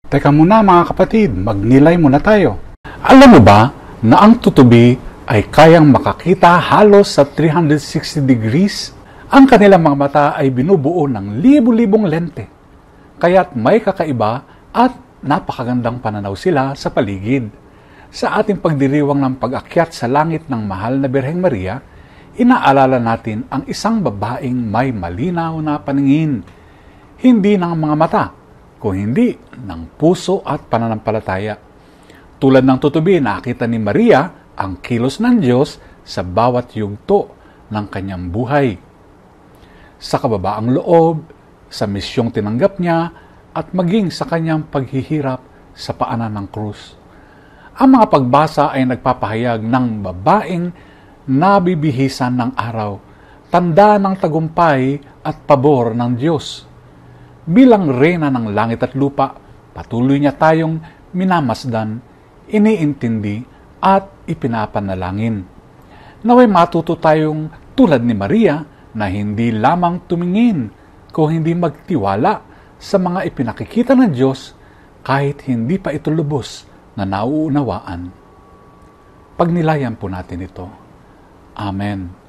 Teka muna mga kapatid, magnilay muna tayo. Alam mo ba na ang tutubi ay kayang makakita halos sa 360 degrees? Ang kanilang mga mata ay binubuo ng libu-libong lente. Kaya't may kakaiba at napakagandang pananaw sila sa paligid. Sa ating pagdiriwang ng pag-akyat sa langit ng mahal na Birheng Maria, inaalala natin ang isang babaeng may malinaw na paningin. Hindi ng mga mata, kung hindi ng puso at pananampalataya. Tulad ng tutubi, nakita ni Maria ang kilos ng Diyos sa bawat yugto ng kanyang buhay. Sa kababaang loob, sa misyong tinanggap niya, at maging sa kanyang paghihirap sa paanan ng krus. Ang mga pagbasa ay nagpapahayag ng babaeng nabibihisan ng araw, tanda ng tagumpay at pabor ng Diyos. Bilang reyna ng langit at lupa, patuloy niya tayong minamasdan, iniintindi at ipinapanalangin. Naway matuto tayong tulad ni Maria na hindi lamang tumingin kung hindi magtiwala sa mga ipinakikita ng Diyos kahit hindi pa ito lubos na nauunawaan. Pagnilayan po natin ito. Amen.